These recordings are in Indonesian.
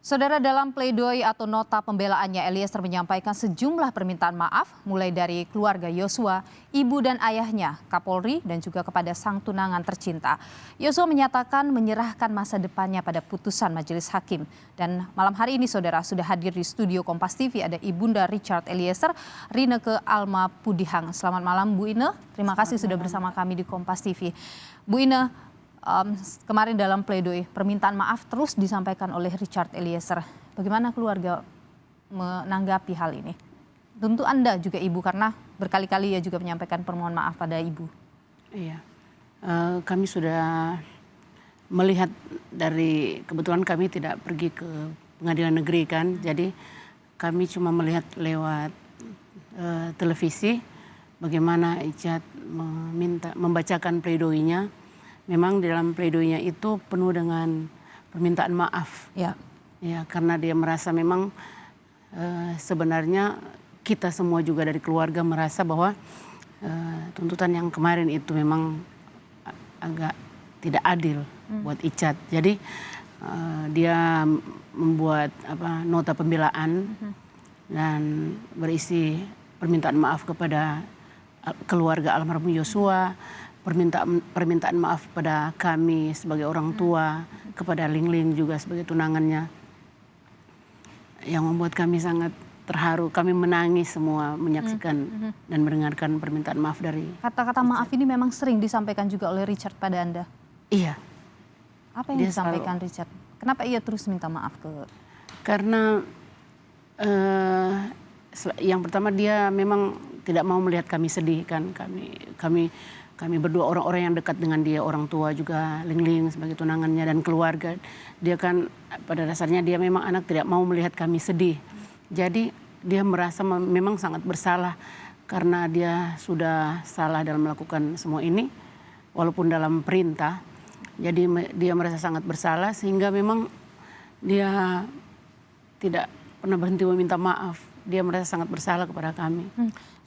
Saudara, dalam pledoi atau nota pembelaannya, Eliezer menyampaikan sejumlah permintaan maaf mulai dari keluarga Yosua, ibu dan ayahnya, Kapolri, dan juga kepada sang tunangan tercinta. Yosua menyatakan menyerahkan masa depannya pada putusan majelis hakim. Dan malam hari ini, saudara, sudah hadir di studio Kompas TV ada Ibunda Richard Eliezer, Rineke Alma Pudihang. Selamat malam, Bu Ine. Terima kasih sudah bersama kami di Kompas TV. Bu Ine, kemarin dalam pledoi permintaan maaf terus disampaikan oleh Richard Eliezer. Bagaimana keluarga menanggapi hal ini? Tentu Anda juga ibu, karena berkali-kali ya juga menyampaikan permohonan maaf pada ibu. Iya, kami sudah melihat dari kebetulan kami tidak pergi ke pengadilan negeri kan, jadi kami cuma melihat lewat televisi bagaimana Richard membacakan pledoinya. Memang di dalam pledoinya itu penuh dengan permintaan maaf. Ya, karena dia merasa memang sebenarnya kita semua juga dari keluarga merasa bahwa tuntutan yang kemarin itu memang agak tidak adil buat Richard. Jadi dia membuat nota pembelaan dan berisi permintaan maaf kepada keluarga almarhum Yosua, permintaan maaf pada kami sebagai orang tua, kepada Ling juga sebagai tunangannya, yang membuat kami sangat terharu. Kami menangis semua menyaksikan dan mendengarkan permintaan maaf dari kata-kata maaf ini memang sering disampaikan juga oleh Richard pada Anda. Iya. Apa yang disampaikan Richard? Kenapa ia terus minta maaf ke? Karena yang pertama dia memang tidak mau melihat kami sedih kan. Kami berdua orang-orang yang dekat dengan dia, orang tua juga Ling sebagai tunangannya dan keluarga. Dia kan pada dasarnya dia memang anak tidak mau melihat kami sedih. Jadi dia merasa memang sangat bersalah karena dia sudah salah dalam melakukan semua ini walaupun dalam perintah. Jadi dia merasa sangat bersalah sehingga memang dia tidak pernah berhenti meminta maaf. Dia merasa sangat bersalah kepada kami.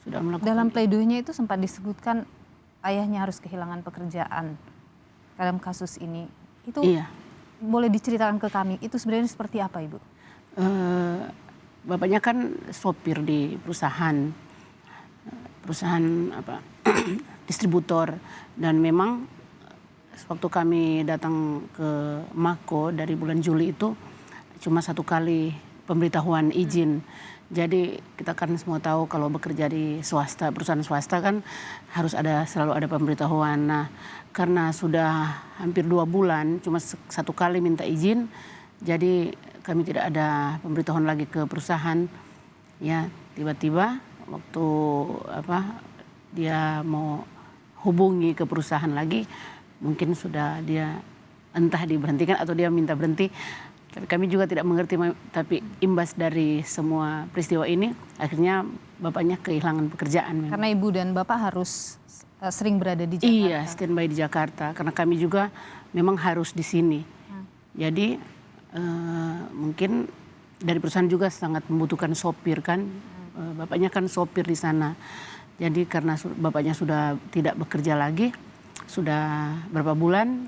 Sudah melakukan. Dalam pledoinya itu sempat disebutkan ayahnya harus kehilangan pekerjaan dalam kasus ini. Itu iya. Boleh diceritakan ke kami, itu sebenarnya seperti apa, Ibu? Bapaknya kan sopir di perusahaan distributor, dan memang waktu kami datang ke Mako dari bulan Juli itu cuma 1 kali pemberitahuan izin. Jadi kita kan semua tahu kalau bekerja di swasta, perusahaan swasta kan harus selalu ada pemberitahuan. Nah, karena sudah hampir 2 bulan cuma 1 kali minta izin, jadi kami tidak ada pemberitahuan lagi ke perusahaan. Ya, tiba-tiba waktu dia mau hubungi ke perusahaan lagi, mungkin sudah dia entah diberhentikan atau dia minta berhenti. Tapi kami juga tidak mengerti, tapi imbas dari semua peristiwa ini, akhirnya bapaknya kehilangan pekerjaan. Karena ibu dan bapak harus sering berada di Jakarta. Iya, standby di Jakarta, karena kami juga memang harus di sini. Jadi mungkin dari perusahaan juga sangat membutuhkan sopir kan, bapaknya kan sopir di sana. Jadi karena bapaknya sudah tidak bekerja lagi, sudah berapa bulan,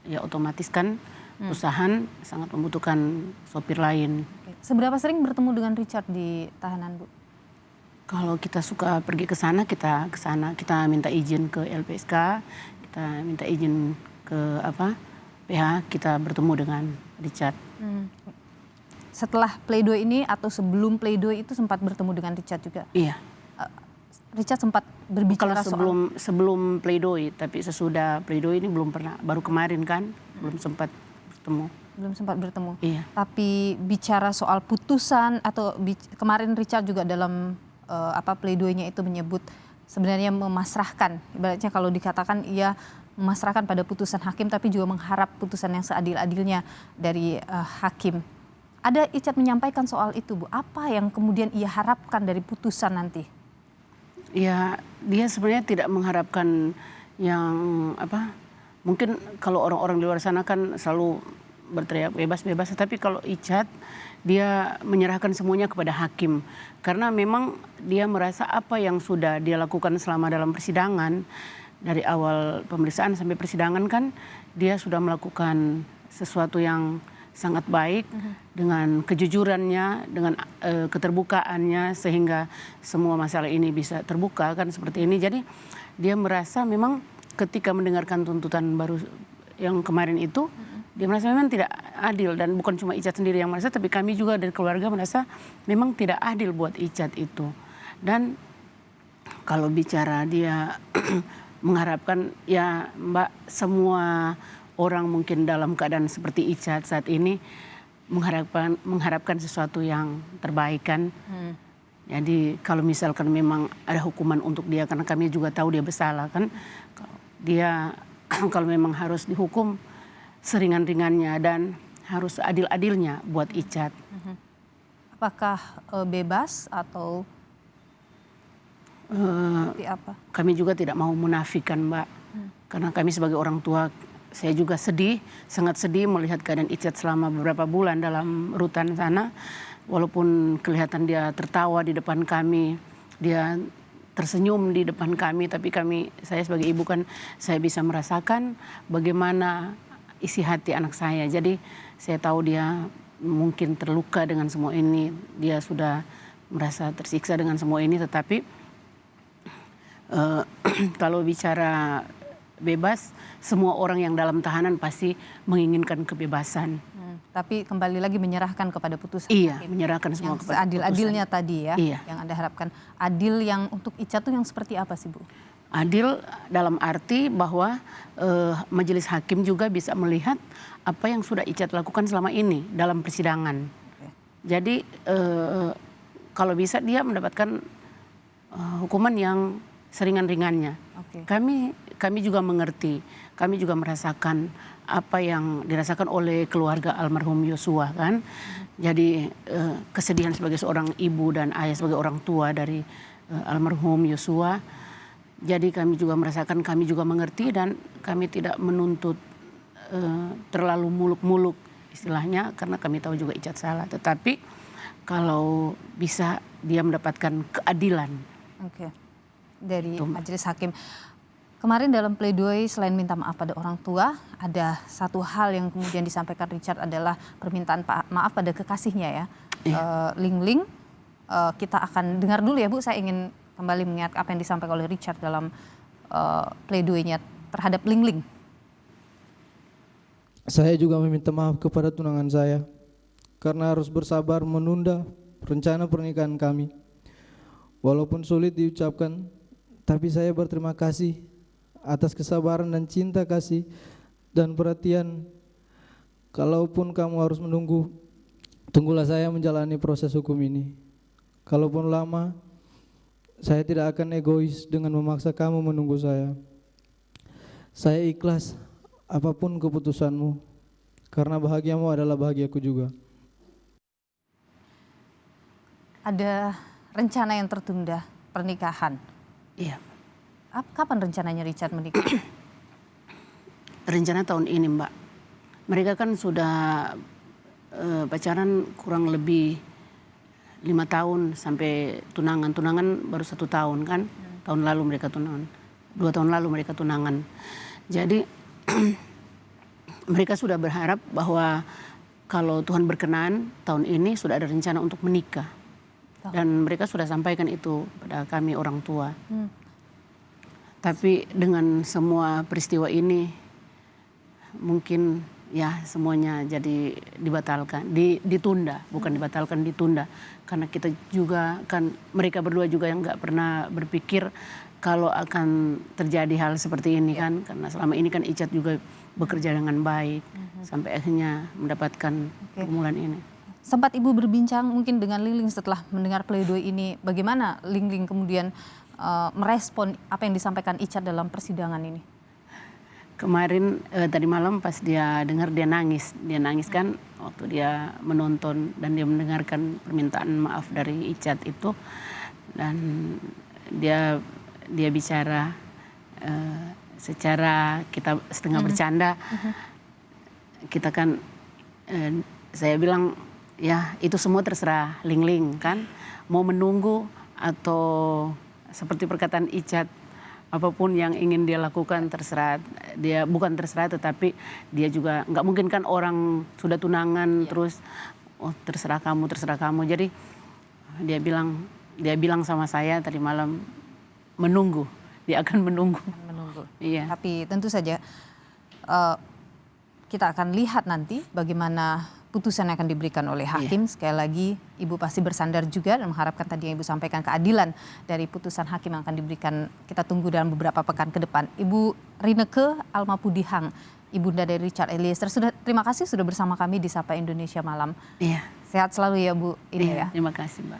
ya otomatis kan perusahaan sangat membutuhkan sopir lain. Seberapa sering bertemu dengan Richard di tahanan, Bu? Kalau kita suka pergi ke sana, kita ke sana. Kita minta izin ke LPSK, kita minta izin ke PH, kita bertemu dengan Richard. Setelah pledoi ini atau sebelum pledoi itu sempat bertemu dengan Richard juga? Iya. Richard sempat berbicara sebelum pledoi, tapi sesudah pledoi ini belum pernah. Baru kemarin kan, belum sempat bertemu. Belum sempat bertemu. Iya. Tapi bicara soal putusan atau kemarin Richard juga dalam pledoinya itu menyebut sebenarnya memasrahkan, ibaratnya kalau dikatakan ia memasrahkan pada putusan hakim, tapi juga mengharap putusan yang seadil-adilnya dari hakim. Ada Richard menyampaikan soal itu, Bu. Apa yang kemudian ia harapkan dari putusan nanti? Ya, dia sebenarnya tidak mengharapkan yang mungkin kalau orang-orang di luar sana kan selalu berteriak bebas-bebas, tapi kalau Richard dia menyerahkan semuanya kepada hakim. Karena memang dia merasa apa yang sudah dia lakukan selama dalam persidangan, dari awal pemeriksaan sampai persidangan kan dia sudah melakukan sesuatu yang sangat baik dengan kejujurannya, dengan keterbukaannya sehingga semua masalah ini bisa terbuka kan seperti ini. Jadi dia merasa memang ketika mendengarkan tuntutan baru yang kemarin itu dia merasa memang tidak adil, dan bukan cuma Icat sendiri yang merasa, tapi kami juga dari keluarga merasa memang tidak adil buat Icat itu. Dan kalau bicara dia mengharapkan, ya Mbak, semua orang mungkin dalam keadaan seperti Icat saat ini mengharapkan sesuatu yang terbaik kan. Jadi kalau misalkan memang ada hukuman untuk dia, karena kami juga tahu dia bersalah kan, dia kalau memang harus dihukum seringan-ringannya dan harus adil-adilnya buat Icat. Apakah bebas atau seperti apa? Kami juga tidak mau menafikan, Mbak, karena kami sebagai orang tua, saya juga sedih, sangat sedih melihat keadaan Icat selama beberapa bulan dalam rutan sana. Walaupun kelihatan dia tertawa di depan kami, dia tersenyum di depan kami, tapi saya sebagai ibu kan, saya bisa merasakan bagaimana isi hati anak saya. Jadi saya tahu dia mungkin terluka dengan semua ini, dia sudah merasa tersiksa dengan semua ini, tetapi kalau bicara bebas, semua orang yang dalam tahanan pasti menginginkan kebebasan. Tapi kembali lagi menyerahkan kepada putusan Iya, hakim. menyerahkan semua Yang kepada seadil-adilnya tadi ya, Iya. yang Anda harapkan. Adil yang untuk Icat tuh yang seperti apa sih, Bu? Adil dalam arti bahwa majelis hakim juga bisa melihat apa yang sudah Icat lakukan selama ini dalam persidangan. Jadi kalau bisa dia mendapatkan hukuman yang seringan-ringannya. Kami juga mengerti, kami juga merasakan apa yang dirasakan oleh keluarga almarhum Yosua kan. Jadi kesedihan sebagai seorang ibu dan ayah, sebagai orang tua dari almarhum Yosua. Jadi kami juga merasakan, kami juga mengerti, dan kami tidak menuntut terlalu muluk-muluk istilahnya, karena kami tahu juga Icat salah. Tetapi kalau bisa dia mendapatkan keadilan. Dari majelis hakim. Kemarin dalam pledoi selain minta maaf pada orang tua, ada satu hal yang kemudian disampaikan Richard adalah permintaan maaf pada kekasihnya ya. Ling Ling, kita akan dengar dulu ya Bu, saya ingin kembali mengingat apa yang disampaikan oleh Richard dalam pledoinya terhadap Ling Ling. Saya juga meminta maaf kepada tunangan saya karena harus bersabar menunda rencana pernikahan kami. Walaupun sulit diucapkan, tapi saya berterima kasih atas kesabaran dan cinta kasih dan perhatian. Kalaupun kamu harus menunggu, tunggulah saya menjalani proses hukum ini. Kalaupun lama, saya tidak akan egois dengan memaksa kamu menunggu saya. Saya ikhlas apapun keputusanmu, karena bahagiamu adalah bahagiaku juga. Ada rencana yang tertunda, pernikahan. Iya. Kapan rencananya Richard menikah? Rencana tahun ini, Mbak. Mereka kan sudah pacaran kurang lebih 5 tahun sampai tunangan. Tunangan baru 1 tahun kan. Tahun lalu mereka tunangan. 2 tahun lalu mereka tunangan. Jadi mereka sudah berharap bahwa kalau Tuhan berkenan tahun ini sudah ada rencana untuk menikah. Dan mereka sudah sampaikan itu pada kami orang tua. Tapi dengan semua peristiwa ini mungkin ya semuanya jadi dibatalkan, ditunda, bukan dibatalkan, ditunda. Karena kita juga kan, mereka berdua juga yang nggak pernah berpikir kalau akan terjadi hal seperti ini kan. Karena selama ini kan Icat juga bekerja dengan baik sampai akhirnya mendapatkan pergumulan ini. Sempat Ibu berbincang mungkin dengan Ling Ling setelah mendengar pledoi ini, bagaimana Ling Ling kemudian merespon apa yang disampaikan Icat dalam persidangan ini? Kemarin tadi malam pas dia dengar, dia nangis kan waktu dia menonton dan dia mendengarkan permintaan maaf dari Icat itu, dan dia bicara secara kita setengah bercanda. Kita kan saya bilang ya itu semua terserah Ling Ling kan, mau menunggu atau seperti perkataan Icat apapun yang ingin dia lakukan terserah dia, bukan terserah tetapi dia juga nggak mungkin kan orang sudah tunangan terus oh terserah kamu. Jadi dia bilang sama saya tadi malam menunggu, dia akan menunggu. Iya. Tapi tentu saja kita akan lihat nanti bagaimana putusan yang akan diberikan oleh hakim. Sekali lagi Ibu pasti bersandar juga dan mengharapkan tadi yang Ibu sampaikan keadilan dari putusan hakim yang akan diberikan. Kita tunggu dalam beberapa pekan ke depan. Ibu Rineke Almapudihang, Ibunda dari Richard Eliezer, terima kasih sudah bersama kami di Sapa Indonesia Malam. Iya. Sehat selalu ya Bu. Ini iya, ya. terima kasih Mbak.